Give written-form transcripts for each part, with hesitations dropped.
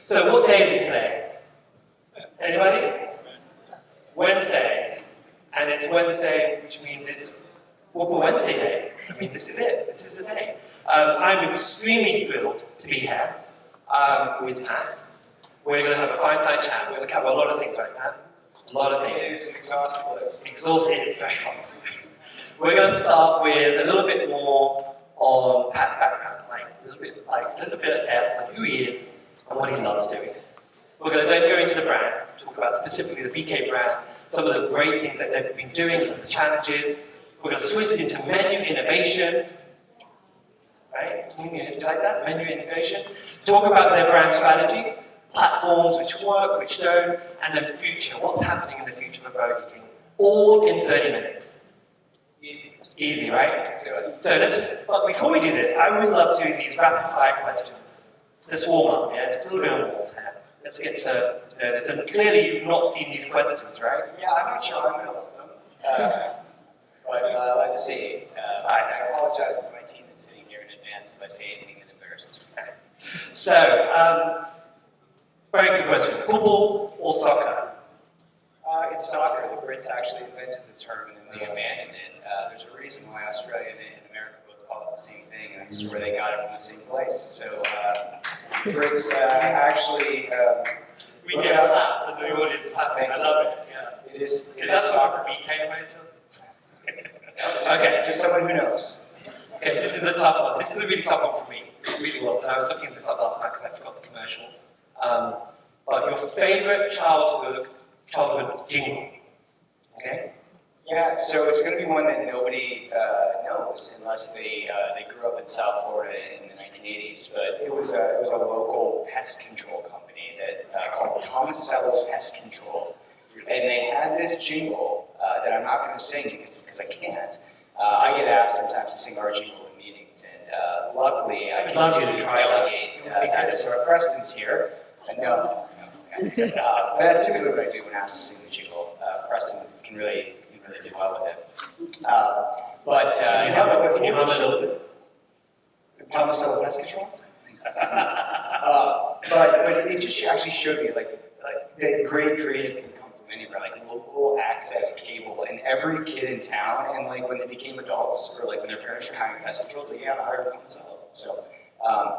So what day is it today? Anybody? Wednesday. And it's Wednesday, which means it's Whopper Wednesday Day. I mean, this is it. This is the day. I'm extremely thrilled to be here with Pat. We're going to have a fireside chat. We're going to cover a lot of things, right, Pat? A lot of things. It is an exhaustive list. Exhausted, very hard. We're going to start with a little bit more on Pat's background, like a little bit of depth, like who he is and what he loves doing. We're going to then go into the brand, talk about specifically the BK brand, some of the great things that they've been doing, some of the challenges. We're going to swift into menu innovation, right? Do you like that? Menu innovation. Talk about their brand strategy, platforms which work, which don't, and then future. What's happening in the future for Burger King? All in 30 minutes. Easy. Easy, right? So but before we do this, I always love doing these rapid fire questions. Let's warm up, yeah? Just a little bit of warm here. Let's get to know this. And clearly you've not seen these questions, right? Yeah, I'm not sure I'm going to love them. But let's see. I apologize to my team that's sitting here in advance if I say anything that embarrasses you. So, very good question. Football or soccer? It's soccer. The Brits actually invented the term and then they abandoned it. There's a reason why Australia and America both call it the same thing, and this is where they got it from the same place. So, Brits actually... We get a clap, so the audience clapping. I love it. Yeah. It is That's soccer. BK by chance? Okay, just someone who knows. Okay, this is a tough one. This is a really tough one for me. It really was. And I was looking this up last night because I forgot the commercial. But your favorite childhood jingle? Okay? Yeah, so it's going to be one that nobody knows unless they grew up in South Florida in the 1980s. But it was a local pest control company that called Tomasello Pest Control, and they had this jingle that I'm not going to sing because I can't. I get asked sometimes to sing our jingle in meetings, and luckily I can delegate that to Sarah Preston's here. No. But that's typically what I do when asked to sing the jingle. Preston can really do well with it. Can you hum a little bit? Tomasello Pest Control? But it just actually showed me like that great creative can come from anywhere, like local access cable, and every kid in town, and like when they became adults, or like when their parents were hiring pest control, it's like, yeah, I hired Tomasello. So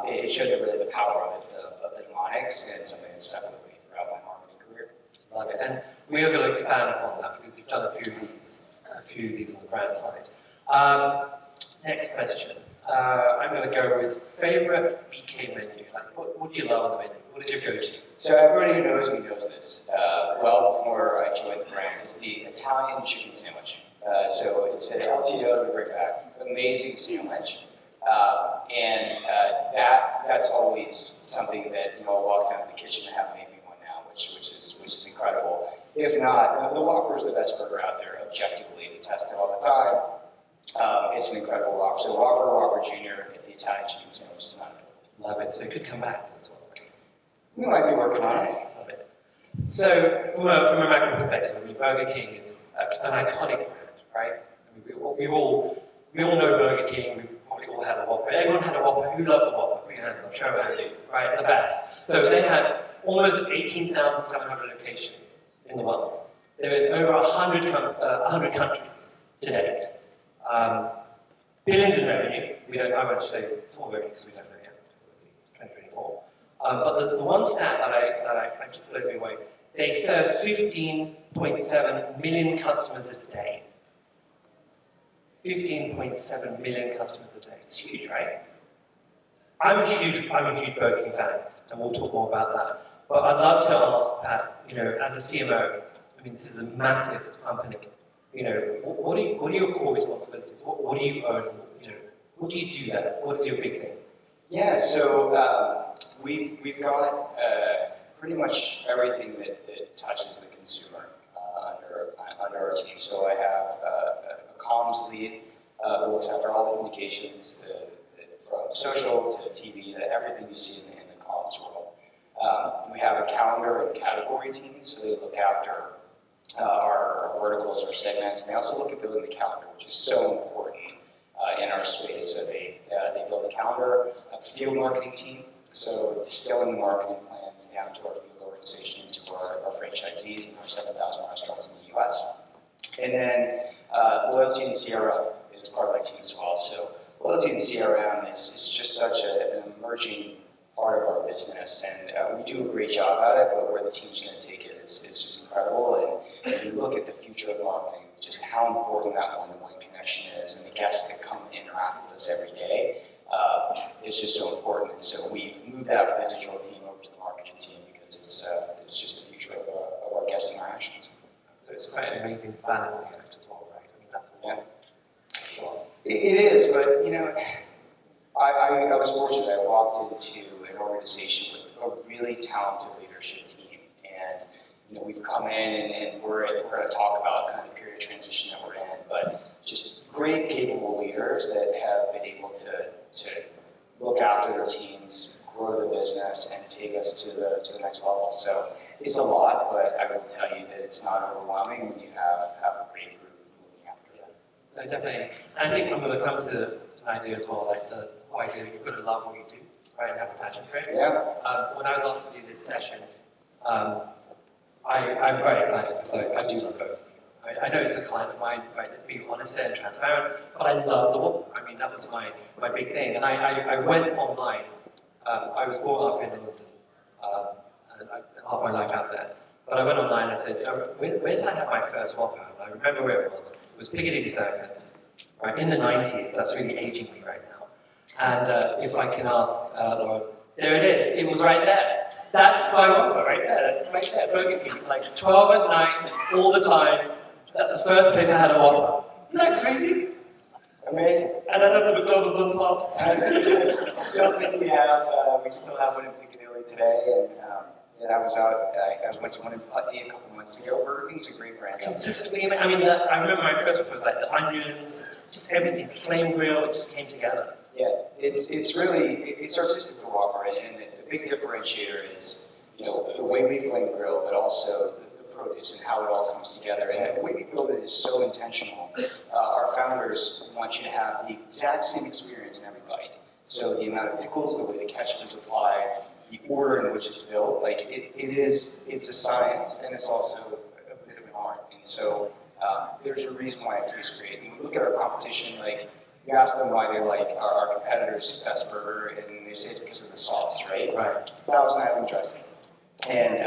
it showed me really the power of the mnemonics, and it's something that stuck with me throughout my marketing career. Love it. And we are going to expand upon that because you've done a few of these on the brand side. Next question. I'm going to go with favorite BK menu. Like, what do you love on the menu? What is your go-to? So everybody who knows me knows this. Well before I joined the brand, is the Italian chicken sandwich. So it's an LTO we bring back. Amazing sandwich. And that's always something that I'll walk down to the kitchen and have maybe one now, which is incredible. If not, the Whopper is the best burger out there objectively. We test it all the time. It's an incredible Whopper. So Whopper Jr., the Italian chicken sandwich is not good. Love it. So it could come back as well. We might be working on it. Love it. So from a macro perspective, I mean, Burger King is an iconic brand, right? I mean, we all know Burger King. We probably all had a Whopper. Everyone had a Whopper. Who loves a Whopper? Put your hands up. Show hands. Right? The best. So they had almost 18,700 locations in the world. They're in over 100 countries to date. Billions in revenue. I won't say full revenue because we don't know yet. 2024. But the one stat that I just blows me away. They serve 15.7 million customers a day. 15.7 million customers a day. It's huge, right? I'm a huge Burger King fan, and we'll talk more about that. But I'd love to ask Pat, as a CMO, I mean, this is a massive company. What are your core responsibilities? What do you own? What do you do there? What is your big thing? Yeah, so we've got pretty much everything that touches the consumer under our team. So I have a comms lead who looks after all the communications, from social to TV to everything you see in the comms world. We have a calendar and category team, so they look after our verticals, our segments, and they also look at building the calendar, which is so important in our space. So they build the calendar, a field marketing team. So distilling the marketing plans down to our field organization, to our franchisees and our 7,000 restaurants in the US. And then loyalty and CRM is part of my team as well. So loyalty and CRM is just such an emerging part of our business, and we do a great job at it, but where the team's going to take it is just incredible. And when you look at the future of marketing, just how important that one-to-one connection is, and the guests that come and interact with us every day, it's just so important. And so we've moved that from the digital team over to the marketing team because it's just the future of our guest interactions. So it's quite an amazing balancing act as well, right? I mean, that's the one. It is, but you know, I was fortunate. I walked into an organization with a really talented leadership team, and you know, we've come in and we're going to talk about kind of the period of transition that we're in, but just great, capable leaders that have been able to look after their teams, grow the business, and take us to the next level. So it's a lot, but I will tell you that it's not overwhelming when you have a great group looking after you. No, definitely. And I think when it comes to the idea as well, like the whole idea, you've got to love what you do, right, and have a passion for it. Yeah. When I was asked to do this session, I'm very excited because I do love both. I know it's a client of mine, right, let's be honest and transparent, but I love the work. I mean, that was my big thing. And I went online. I was brought up in London, and I half my life out there. But I went online and I said, where did I have my first Whopper? And I remember where it was. It was Piccadilly Circus, right, in the 90s. That's really aging me right now. And if I can ask Laura, there it is. It was right there. That's my Whopper right there. Right there, Burger King. Like 12 at night, all the time. That's the first place I had a Whopper. Isn't that crazy? Amazing. And I have the McDonald's on top. I still think we still have one in Piccadilly today, and I was out. I went to one in Putney a couple months ago. Burger King's a great brand. Consistently, I mean, I remember my first one was like the onions, just everything, flame grill, it just came together. Yeah, it's artistic to Whopper, and the big differentiator is, you know, the way we flame grill, but also the produce and how it all comes together. And the way we build it is so intentional. Our founders want you to have the exact same experience in every bite. So the amount of pickles, the way the ketchup is applied, the order in which it's built, like it's a science, and it's also a bit of an art. And so there's a reason why it tastes great. And we look at our competition, like you ask them why they like our competitors' best burger, and they say it's because of the sauce, right? Right. Thousand Island dressing. And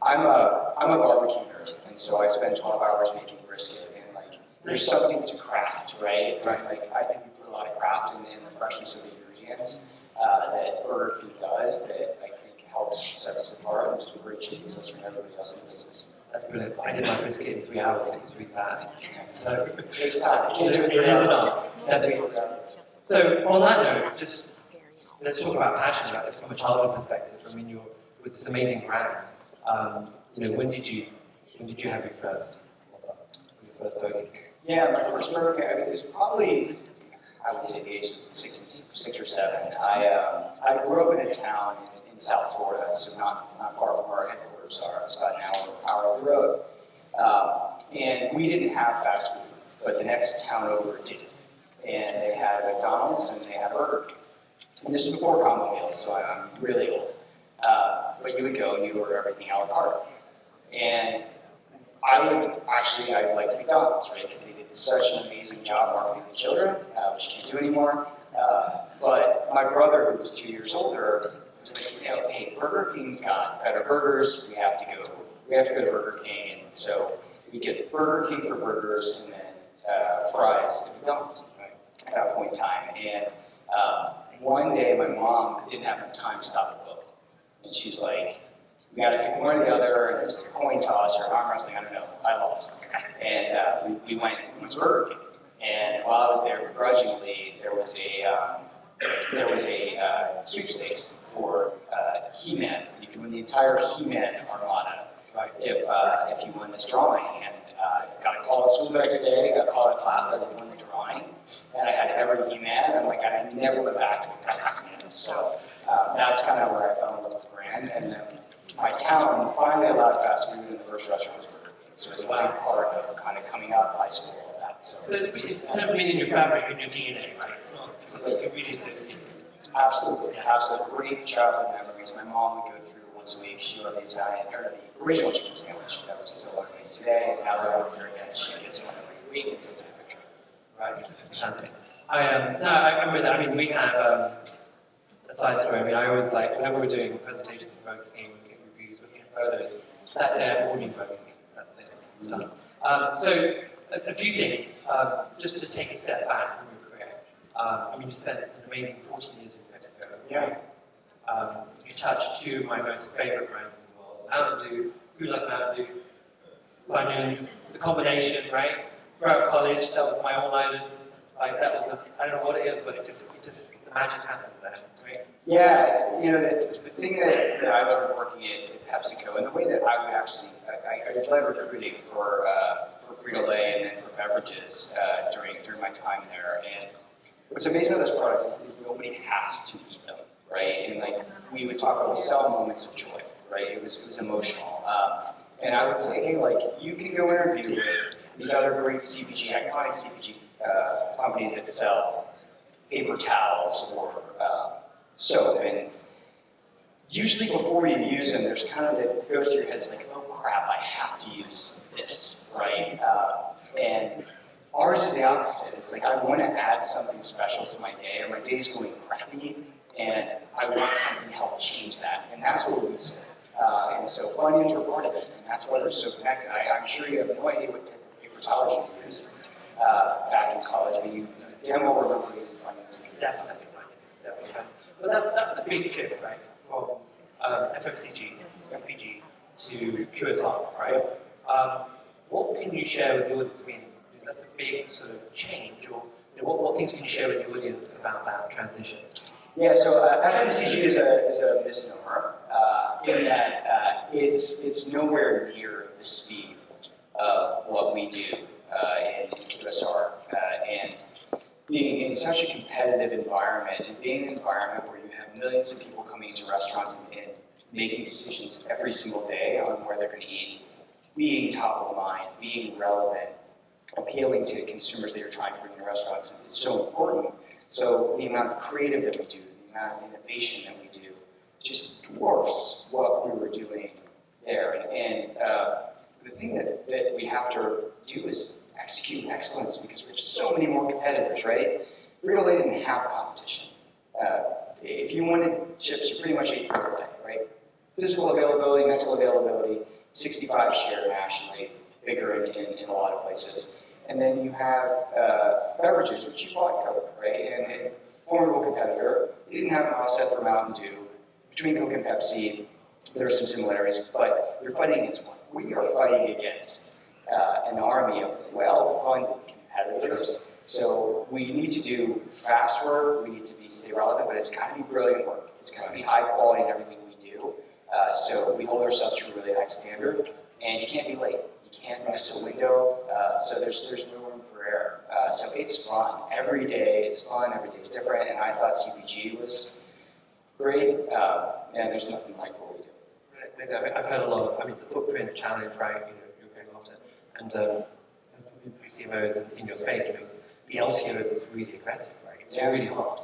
I'm a barbecue nerd, and so I spend 12 hours making brisket, and like there's something to craft, right? Like I think we put a lot of craft in the freshness of the ingredients that Burger King does that I think helps sets us apart and differentiates us from everybody else in the business. That's brilliant. I did my brisket in 3 hours, it was really bad. So it takes time. It is enough. So on that note, just let's talk about passion about this from a childhood perspective. I mean, you're with this amazing brand. You know, when did you have your first Burger King? Yeah, my first Burger King, I mean, it was probably, I would say the age of six or seven. I grew up in a town in South Florida, so not far from where our headquarters are. It's about an hour up the road. And we didn't have fast food, but the next town over did. And they had McDonald's and they had Burger King. And this was before combo meals, so I'm really old. But you would go and you order everything a la carte. And I liked McDonald's, right? Because they did such an amazing job marketing the children, which you can't do anymore. But my brother, who was 2 years older, was like, you know, hey, Burger King's got better burgers. We have to go to Burger King. And so we get Burger King for burgers and then fries at McDonald's, right? At that point in time. And one day my mom didn't have enough time to stop at both. And she's like, we got to pick one or the other, and it was like a coin toss or arm wrestling, I don't know. I lost. And we went to Burger King. And while I was there, begrudgingly, there was a sweepstakes for He-Man. You could win the entire He-Man armada if you won this drawing. And got a call at school the next day. Got called to class that I won the drawing, and I had every He-Man. And like I never went back to McDonald's again. So that's kind of where I fell in love with the brand. And then my town finally allowed fast food, and the first restaurant was Burger King. So it was a big part of kind of coming out of high school and that. So it's kind of been in your fabric, in your DNA, right? It's not something you really associate. Absolutely, absolutely. Great childhood memories. My mom would go through once a week. She loved the Italian, or the original chicken sandwich that was still on me today, and now they're over there again. She gets one every week and takes a picture. Right. Fantastic. I remember that. I mean, we have a side story. I mean, I always like whenever we're doing presentations of Burger King, we get reviews, looking at photos. That day I'm ordering Burger King. That's it. It's done. So a few things. Just to take a step back from your career. I mean, you spent an amazing 14 years in Mexico. Yeah. You touched two of my most favorite brands in the world: Mountain Dew. Who loves Mountain Dew? Funyuns, the combination, right? Throughout college, that was my all-nighters. Like that was, I don't know what it is, but it just the magic happened there, right? Yeah, you know, the thing that I learned working at PepsiCo, and the way that I would actually, I led recruiting for Frito-Lay and then for beverages during my time there. And what's amazing about those products is nobody has to eat them, right? And like we would talk about sell moments of joy, right? It was emotional. And I would say, hey, like you can go interview with these other great CPG, iconic CPG companies that sell paper towels or soap, and usually before you use them, there's kind of that goes through your head, it's like, oh crap, I have to use this, right? And ours is the opposite. It's like I want to add something special to my day, or my day's going crappy, and I want something to help change that, and that's what we serve. And so Funyuns are part of it, and that's why they're so connected. I'm sure you have no idea what type of paper towels you used back in college, but you demo remember using Funyuns. Definitely Funyuns. But that's a big shift, right? From FMCG, MPG to QSR, right? What can you share with the audience? I mean, that's a big sort of change, or what things can you share with the audience about that transition? Yeah, so FMCG is a misnomer in that it's nowhere near the speed of what we do in QSR. And being in such a competitive environment, and being in an environment where you have millions of people coming into restaurants and making decisions every single day on where they're going to eat, being top of mind, being relevant, appealing to consumers that you're trying to bring to restaurants is so important. So the amount of creative that we do, the amount of innovation that we do, just dwarfs what we were doing there. And the thing that we have to do is execute excellence, because we have so many more competitors, right? Frito-Lay didn't have competition. If you wanted chips, you pretty much ate Frito-Lay, right? Physical availability, mental availability, 65 share nationally, bigger in a lot of places. And then you have beverages, which you bought Coke, right? And formidable competitor. You didn't have an offset for Mountain Dew. Between Coke and Pepsi, there are some similarities, but you're fighting against one. We are fighting against an army of well-funded competitors. So we need to do fast work, we need to stay relevant, but it's got to be brilliant work. It's got to be high quality in everything we do. So we hold ourselves to a really high standard, and you can't be late. You can't miss a window, so there's no room for error. So it's fun. Every day is fun, every day is different, and I thought CPG was great, and there's nothing like what we do. Right. I've heard a lot of, I mean, the footprint challenge, right, you're going after, and as CMOs in your space, the LTOs is really aggressive, right? It's really hard.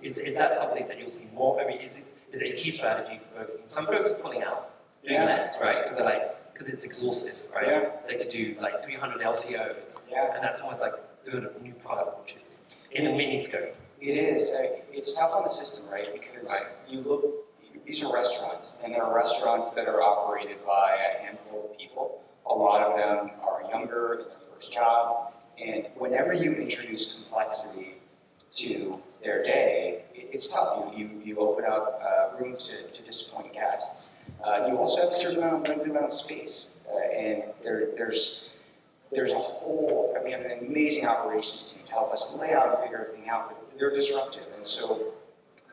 Is that something that you'll see more? I mean, is it a key strategy for Burger King? Some folks are pulling out, doing less, right? Because they're like, because it's exhaustive, right? Yeah. They could do like 300 LTOs, Yeah. and that's almost like doing a new product, which is in a mini scope. It is. It's tough on the system, right? Because you look, these are restaurants, and there are restaurants that are operated by a handful of people. A lot of them are younger, in their first job, and whenever you introduce complexity to their day, it's tough. You open up room to disappoint guests. You also have a certain amount of space, and there's a whole, I mean, we have an amazing operations team to help us lay out and figure everything out, but they're disruptive. And so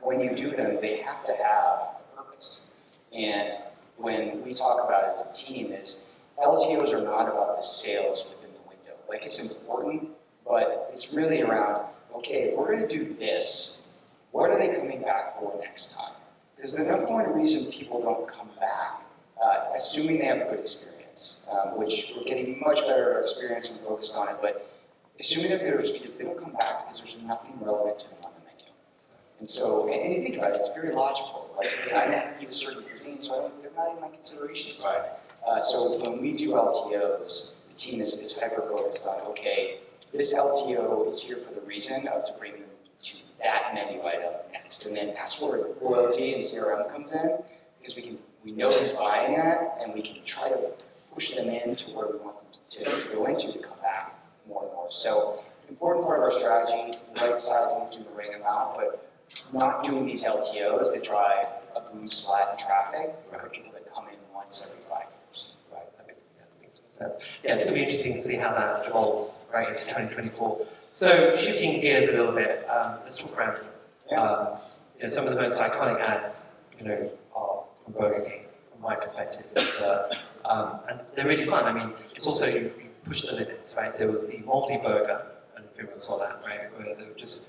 when you do them, they have to have a purpose. And when we talk about it as a team, is LTOs are not about the sales within the window. Like, it's important, but it's really around, okay, if we're going to do this, what are they coming back for next time? Because the number one reason people don't come back, assuming they have a good experience, which we're getting much better at our experience and focused on it, but assuming they have a good experience, they don't come back because there's nothing relevant to them on the menu. And so, and you think about it, it's very logical. Like, I don't eat a certain cuisine, so they're not in my considerations. Right. So when we do LTOs, the team is hyper-focused on, okay, this LTO is here for the reason of to bring them to that menu item next. And then that's where loyalty and CRM comes in, because we know who's buying that, and we can try to push them into where we want them to go into to come back more and more. So, important part of our strategy, right sizing to the right amount, but not doing these LTOs that drive a boost flat in traffic for people that come in once every 5 years. Right, that makes sense. Yeah, it's going to be interesting to see how that evolves right into 2024. So, shifting gears a little bit, let's talk around. Some of the most iconic ads, are from Burger King, from my perspective, and they're really fun. I mean, it's also you push the limits, right? There was the moldy burger, and everyone saw that, right? Where they were just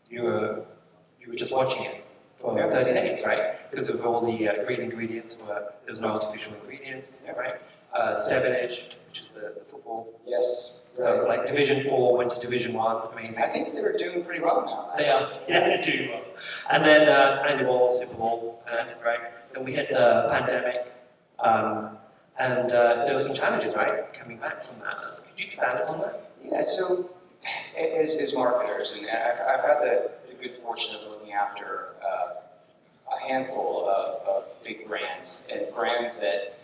you were just watching it for 30 days, right? Because of all the great ingredients, there was no artificial ingredients, right? Stevenage, which is the football. Yes. Like Division 4 went to Division 1. Amazing. I think they're doing pretty well now. They are. Yeah, they're doing well. And then annual Super Bowl, right? Then we hit the pandemic, and there were some challenges, right? Coming back from that. Could you expand upon that? Yeah. So, as marketers, and I've had the good fortune of looking after a handful of big brands and brands that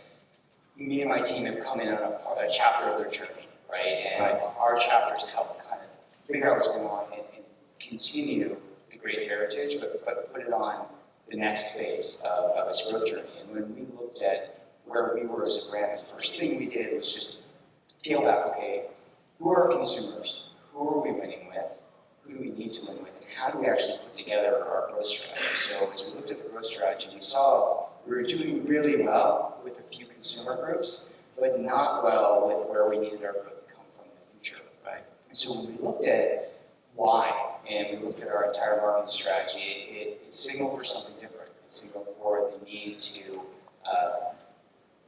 me and my team have come in on a chapter of their journey, right? And our chapters help kind of figure out what's going on and continue the great heritage, but put it on the next phase of its growth journey. And when we looked at where we were as a brand, the first thing we did was just peel back, okay, who are our consumers? Who are we winning with? Who do we need to win with? And how do we actually put together our growth strategy? So as we looked at the growth strategy, we saw we were doing really well with a few consumer groups, but not well with where we needed our growth to come from in the future, right? And so when we looked at why, and we looked at our entire marketing strategy, it signaled for something different. It signaled for the need to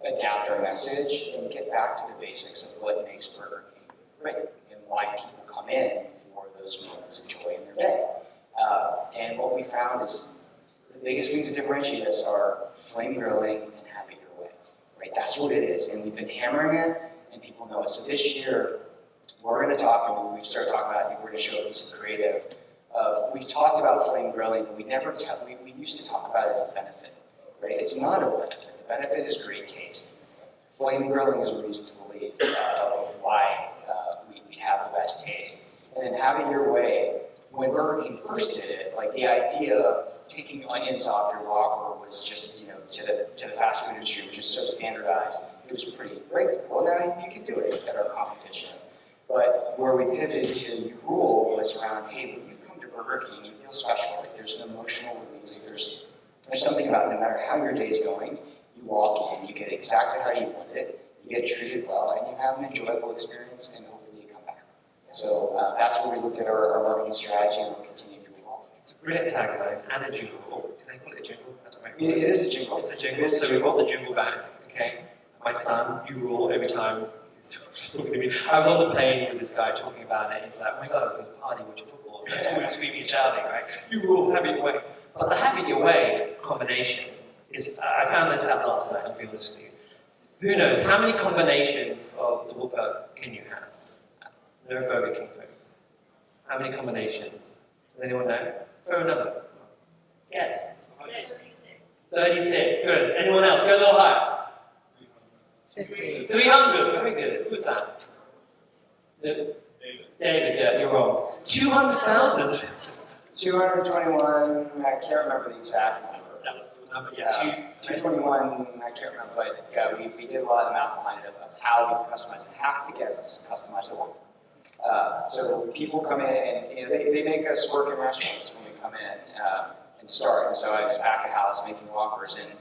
adapt our message and get back to the basics of what makes Burger King great and why people come in for those moments of joy in their day. And what we found is the biggest things that differentiate us are flame grilling and have it your way, right? That's what it is, and we've been hammering it, and people know it. So this year, we're going to talk, and when we start talking about it, I think we're going to show up some creative. We've talked about flame grilling, but we used to talk about it as a benefit, right? It's not a benefit. The benefit is great taste. Flame grilling is a reason to believe why we have the best taste. And then have it your way. When Burger King first did it, like the idea of taking onions off your Whopper was just, to the fast food industry, which is so standardized, it was pretty great. Well, now you can do it at our competition. But where we pivoted to rule was around, hey, when you come to Burger King, you feel special. Like there's an emotional release. There's something about no matter how your day's going, you walk in, you get exactly how you want it, you get treated well, and you have an enjoyable experience, and hopefully you come back. So that's where we looked at our marketing strategy, and we'll continue to evolve. It's a brilliant tagline and a jingle. Can I call it a jingle? Is that the right word? It is a jingle. It's a jingle. So we've got the jingle back, okay? My son, you rule every time he's talking to me. I was on the plane with this guy talking about it. He's like, oh my God, I was at a party watching football. That's all we're screaming and shouting, right? You rule, have it your way. But the have it your way combination is, I found this out last night, I'll be honest with you. Who knows, how many combinations of the Whopper can you have? No Burger King folks. How many combinations? Does anyone know? Throw a number. Yes. 36. Good. Anyone else? Go a little higher. 300. Very good. Who's that? David, yeah, you're wrong. 200,000. 221, I can't remember the exact number. That was the number, yeah. 221, I can't remember, but we did a lot of math behind it of how we customize it. Half the guests customize the one. So people come in and they make us work in restaurants when we come in and start. And so I just pack a house making Whoppers, and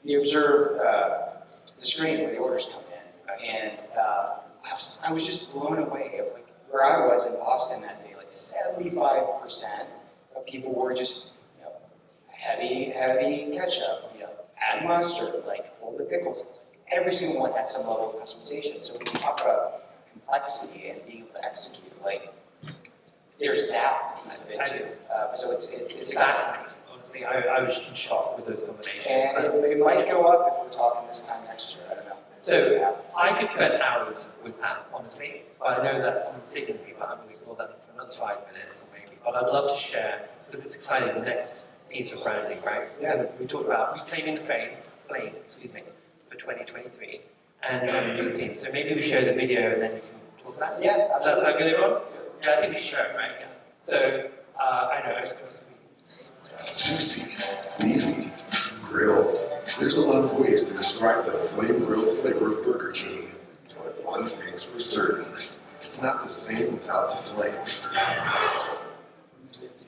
you observe the screen where the orders come in. And I was just blown away of like where I was in Boston that day. Like 75% of people were just heavy ketchup, add mustard, like hold the pickles. Every single one had some level of customization. So when you talk about complexity and being able to execute, like there's that piece of it too. So it's Fascinating. Honestly, I was in shock with those combinations. And it might go up if we're talking this time next year. I don't know. So I could spend hours with Pat, honestly, but I know that's something signaling me, but I'm going to ignore that for another 5 minutes or maybe. But I'd love to share, because it's exciting, the next piece of branding, right? Yeah. We talked about reclaiming the flame, for 2023, and a new theme. So maybe we show the video and then you can talk about it. Yeah, Does that sound good, everyone? Yeah, I think we should show it, right? Yeah. So, I know. Juicy, beefy, grilled. There's a lot of ways to describe the flame grilled flavor of Burger King. But one thing's for certain, it's not the same without the flame.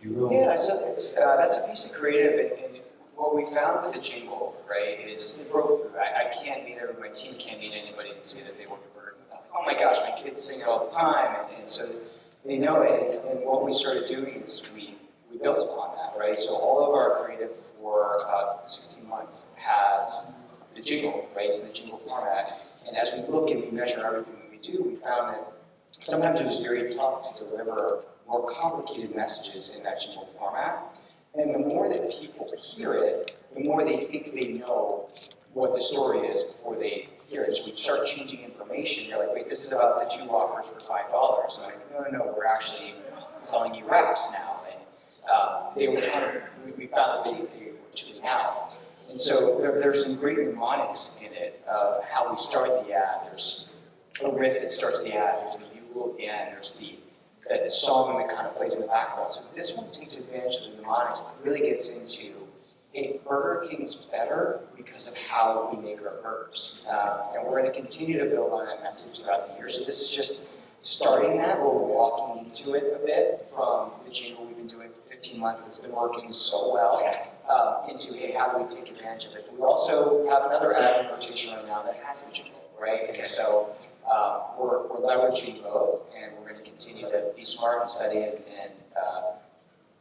Yeah, so that's a piece of creative, and what we found with the jingle, right, is it broke through. I can't meet everybody, my team can't meet anybody to say that they work at Burger King. Oh my gosh, my kids sing it all the time, and so they know it, and what we started doing is we built upon that, right? So all of our creative for 16 months has the jingle, right? It's in the jingle format, and as we look and we measure everything that we do, we found that sometimes it was very tough to deliver more complicated messages in that jingle format. And the more that people hear it, the more they think they know what the story is before they hear it. So we start changing information. You're like, wait, this is about the 2 Whoppers for $5. I'm like, no, we're actually selling you wraps now. And they were we found that they were tuning out. And so there's some great mnemonics in it of how we start the ad. There's a riff that starts the ad. There's the bugle at the end. There's the song that kind of plays in the background. So this one takes advantage of the mnemonics, but really gets into, hey, Burger King is better because of how we make our burgers. And we're going to continue to build on that message throughout the year. So this is just starting that. We're walking into it a bit from the jingle we've been doing for 15 months that's been working so well into, hey, how do we take advantage of it? But we also have another ad in rotation right now that has the jingle, right? And so we're leveraging both, and we're going to continue to be smart and study and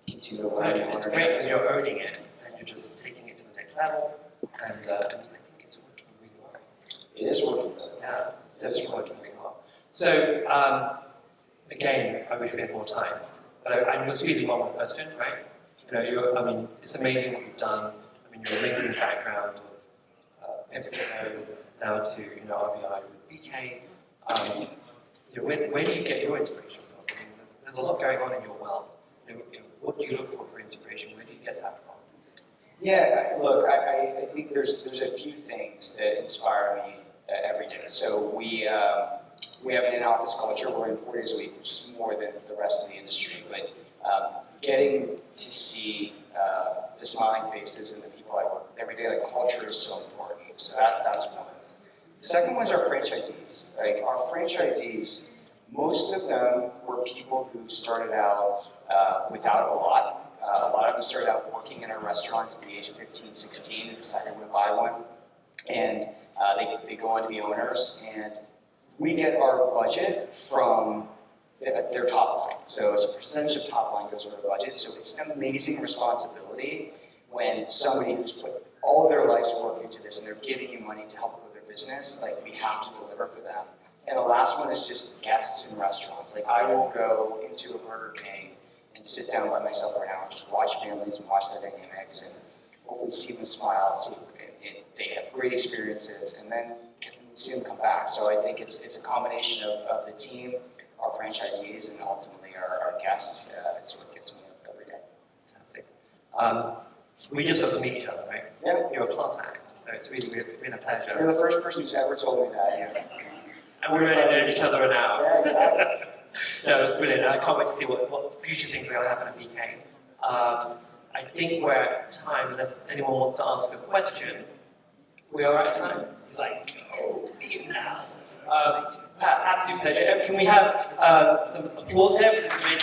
continue to learn. It's great because you're owning it and you're just taking it to the next level, and I think it's working really well. It is working really well. Yeah, definitely working really well. So, again, I wish we had more time, but I'm just really one more question, right? It's amazing what you've done. I mean, your amazing background of MCO now to, RBI with BK. Where do you get your inspiration from? I mean, there's a lot going on in your world. What do you look for inspiration? Where do you get that from? Yeah, look, I think there's a few things that inspire me every day. So we have an in-office culture. We're in 4 days a week, which is more than the rest of the industry. But getting to see the smiling faces and the people I work with every day, like culture is so important. So that's one. The second one is our franchisees. Like our franchisees, most of them were people who started out without a lot. A lot of them started out working in our restaurants at the age of 15, 16, and decided to buy one. And they go on to be owners. And we get our budget from their top line. So as a percentage of top line goes to our budget. So it's an amazing responsibility when somebody who's put all of their life's work into this and they're giving you money to help with their business, like we have to deliver for them. And the last one is just guests in restaurants. Like I will go into a Burger King and sit down by myself for an hour and just watch families and watch their dynamics and hopefully see them smile, see they have great experiences, and then see them come back. So I think it's a combination of the team, our franchisees, and ultimately our guests. It's what gets me up every day. Fantastic. We just got to meet each other, right? Yeah. You're a class act, so it's really been a pleasure. You're the first person who's ever told me that. Yeah. And we've only known each other an hour. Yeah, exactly. No, it's brilliant. I can't wait to see what future things are going to happen at BK. I think we're at time, unless anyone wants to ask a question. We are out of time. It's like, leave now. Absolute pleasure. Can we have some applause here for this amazing